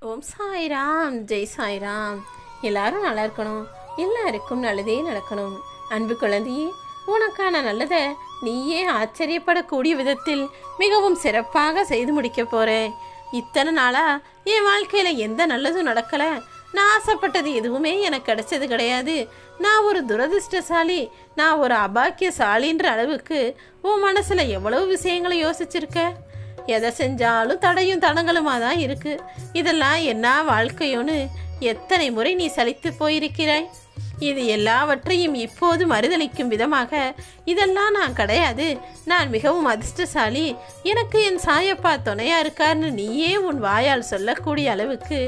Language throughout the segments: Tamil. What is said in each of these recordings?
ஓம் சாய்ராம், ஜெய் சாய்ராம். எல்லாரும் நல்லா இருக்கணும், எல்லாருக்கும் நல்லதே நடக்கணும். அன்பு குழந்தையே, உனக்கான நல்லதை நீயே ஆச்சரியப்படக்கூடிய விதத்தில் மிகவும் சிறப்பாக செய்து முடிக்க போறேன். இத்தனை நாளா என் வாழ்க்கையில எந்த நல்லதும் நடக்கல. நான் ஆசைப்பட்டது எதுவுமே எனக்கு கிடைச்சது கிடையாது. நான் ஒரு துரதிர்ஷ்டசாலி, நான் ஒரு அபாக்கியசாலின்ற அளவுக்கு உன் மனசுல எவ்வளவு விஷயங்களை யோசிச்சிருக்க. எதை செஞ்சாலும் தடையும் தடங்களுமா தான் இருக்கு. இதெல்லாம் என்ன வாழ்க்கையோன்னு எத்தனை முறை நீ சலித்து போயிருக்கிறாய். இது எல்லாவற்றையும் இப்போது மறுதளிக்கும் விதமாக, இதெல்லாம் நான் கிடையாது, நான் மிகவும் அதிர்ஷ்டசாலி, எனக்கு என் சாயப்பா துணையா இருக்கார்னு நீயே உன் வாயால் சொல்லக்கூடிய அளவுக்கு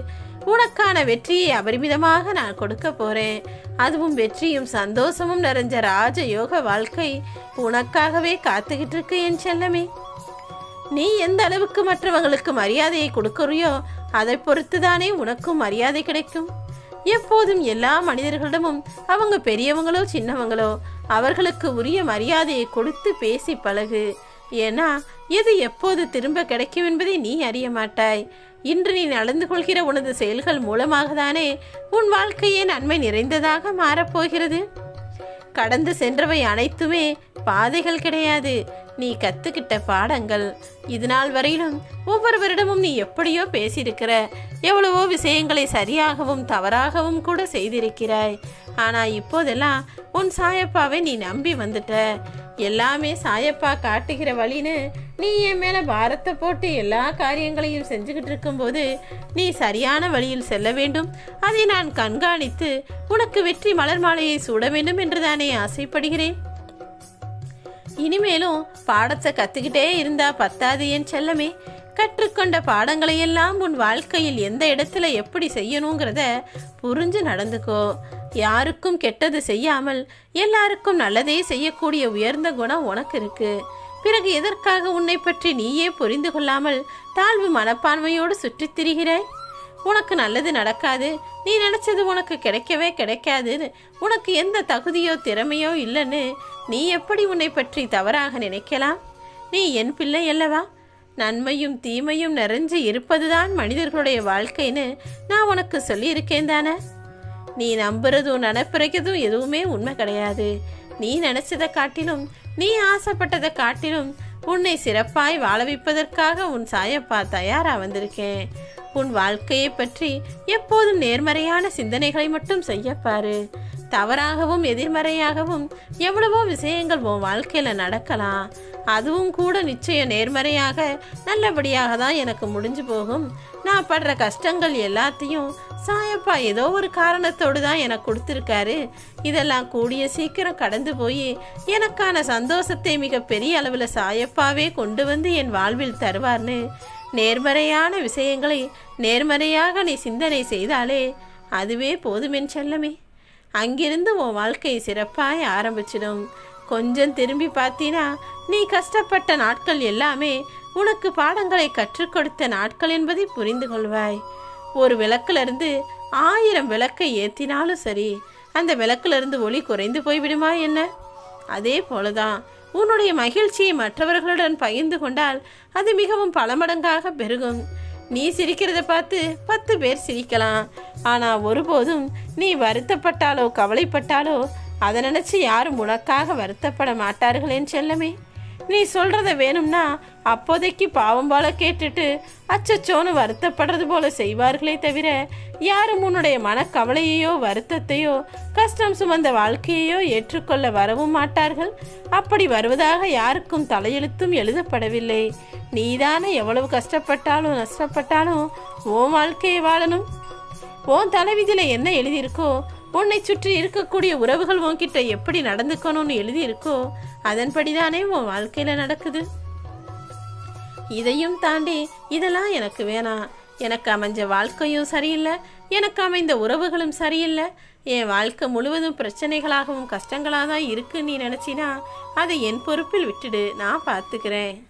உனக்கான வெற்றியை அபரிமிதமாக நான் கொடுக்க போறேன். அதுவும் வெற்றியும் சந்தோஷமும் நிறைஞ்ச ராஜயோக வாழ்க்கை உனக்காகவே காத்துக்கிட்டு இருக்கு என் செல்லமே. நீ எந்த அளவுக்கு மற்றவங்களுக்கு மரியாதையை கொடுக்கறியோ அதை பொறுத்துதானே உனக்கும் மரியாதை கிடைக்கும். எப்போதும் எல்லா மனிதர்களிடமும் அவங்க பெரியவங்களோ சின்னவங்களோ அவர்களுக்கு உரிய மரியாதையை கொடுத்து பேசி பழகு. ஏன்னா எது எப்போது திரும்ப கிடைக்கும் என்பதை நீ அறிய மாட்டாய். இன்று நீ நடந்து கொள்கிற உனது செயல்கள் மூலமாக தானே உன் வாழ்க்கையே நன்மை நிறைந்ததாக மாறப்போகிறது. கடந்து சென்றவை அனைத்துமே பாதைகள் கிடையாது, நீ கத்துக்கிட்ட பாடங்கள். இது நாள் வரையிலும் ஒவ்வொருவரிடமும் நீ எப்படியோ பேசியிருக்கிற, எவ்வளவோ விஷயங்களை சரியாகவும் தவறாகவும் கூட செய்திருக்கிறாய். ஆனா இப்போதெல்லாம் உன் சாயப்பாவை நீ நம்பி வந்துட்ட. எல்லாமே சாயப்பா காட்டுகிற வழின்னு நீ என் மேல பாரத்தை போட்டு எல்லா காரியங்களையும் செஞ்சுக்கிட்டு இருக்கும்போது நீ சரியான வழியில் செல்ல வேண்டும். அதை நான் கண்காணித்து உனக்கு வெற்றி மலர் மாலையை சூட வேண்டும் என்றுதானே ஆசைப்படுகிறேன். இனிமேலும் பாடத்தை கத்துக்கிட்டே இருந்தா பத்தாது என் செல்லமே. கற்றுக்கொண்ட பாடங்களை எல்லாம் உன் வாழ்க்கையில் எந்த இடத்துல எப்படி செய்யணுங்கிறத புரிஞ்சு நடந்துக்கோ. யாருக்கும் கெட்டது செய்யாமல் எல்லாருக்கும் நல்லதே செய்யக்கூடிய உயர்ந்த குணம் உனக்கு இருக்கு. பிறகு எதற்காக உன்னை பற்றி நீயே புரிந்து கொள்ளாமல் தாழ்வு மனப்பான்மையோடு சுற்றித் திரிகிறாய்? உனக்கு நல்லது நடக்காது, நீ நினைச்சது உனக்கு கிடைக்கவே கிடைக்காது, உனக்கு எந்த தகுதியோ திறமையோ இல்லைன்னு நீ எப்படி உன்னை பற்றி தவறாக நினைக்கலாம்? நீ என் பிள்ளை அல்லவா? நன்மையும் தீமையும் நிறைஞ்சு இருப்பதுதான் மனிதர்களுடைய வாழ்க்கைன்னு நான் உனக்கு சொல்லியிருக்கேன் தானே. நீ நம்புறதும் நினைப்புறதும் எதுவுமே உண்மை கிடையாது. நீ நினைச்சதை காட்டிலும் நீ ஆசைப்பட்டதை காட்டிலும் உன்னை சிறப்பாய் வாழ வைப்பதற்காக உன் சாயப்பா தயாரா வந்திருக்கேன். உன் வாழ்க்கையை பற்றி எப்போதும் நேர்மறையான சிந்தனைகளை மட்டும் செய்யப்பாரு. தவறாகவும் எதிர்மறையாகவும் எவ்வளவோ விஷயங்கள் உன் வாழ்க்கையில நடக்கலாம். அதுவும் கூட நிச்சயம் நேர்மறையாக நல்லபடியாக தான் எனக்கு முடிஞ்சு போகும். நான் படுற கஷ்டங்கள் எல்லாத்தையும் சாயப்பா ஏதோ ஒரு காரணத்தோடு தான் எனக்கு கொடுத்துருக்காரு. இதெல்லாம் கூடிய சீக்கிரம் கடந்து போய் எனக்கான சந்தோஷத்தை மிக பெரிய அளவில் சாயப்பாவே கொண்டு வந்து என் வாழ்வில் தருவார்னு நேர்மறையான விஷயங்களை நேர்மறையாக நீ சிந்தனை செய்தாலே அதுவே போதுமென் செல்லமே. அங்கிருந்து உன் வாழ்க்கை சிறப்பாய் ஆரம்பிச்சிடும். கொஞ்சம் திரும்பி பார்த்தீனா நீ கஷ்டப்பட்ட நாட்கள் எல்லாமே உனக்கு பாடங்களை கற்றுக் கொடுத்த நாட்கள் என்பதை புரிந்து கொள்வாய். ஒரு விளக்குலேருந்து 1000 விளக்கை ஏற்றினாலும் சரி, அந்த விளக்குலேருந்து ஒளி குறைந்து போய்விடுமா என்ன? அதே போலதான் உன்னுடைய மகிழ்ச்சியை மற்றவர்களுடன் பகிர்ந்து கொண்டால் அது மிகவும் பல மடங்காக பெருகும். நீ சிரிக்கிறத பார்த்து 10 பேர் சிரிக்கலாம். ஆனால் ஒருபோதும் நீ வருத்தப்பட்டாலோ கவலைப்பட்டாலோ அதை நினச்சி யாரும் உனக்காக வருத்தப்பட மாட்டார்கள் என் செல்லமே. நீ சொல்கிறத வேணும்னா அப்போதைக்கு பாவம் போல கேட்டுட்டு அச்சச்சோன்னு வருத்தப்படுறது போல செய்வார்களே தவிர யாரும் உன்னுடைய மனக்கவலையையோ வருத்தத்தையோ கஷ்டம் சுமந்த வாழ்க்கையையோ ஏற்றுக்கொள்ள வரவும் மாட்டார்கள். அப்படி வருவதாக யாருக்கும் தலையெழுத்தும் எழுதப்படவில்லை. நீதானே எவ்வளவு கஷ்டப்பட்டாலும் நஷ்டப்பட்டாலும் உன் வாழ்க்கையை வாழணும். உன் தலைவிதியில என்ன எழுதியிருக்கோ, உன்னை சுற்றி இருக்கக்கூடிய உறவுகள் உன்கிட்ட எப்படி நடந்துக்கணும்னு எழுதியிருக்கோ அதன்படிதானே உன் வாழ்க்கையில நடக்குது. இதையும் தாண்டி இதெல்லாம் எனக்கு வேணாம், எனக்கு அமைஞ்ச வாழ்க்கையும் சரியில்லை, எனக்கு அமைந்த உறவுகளும் சரியில்லை, என் வாழ்க்கை முழுவதும் பிரச்சனைகளாகவும் கஷ்டங்களாக தான் இருக்குன்னு நீ நினச்சினா அதை என் பொறுப்பில் விட்டுடு, நான் பார்த்துக்கிறேன்.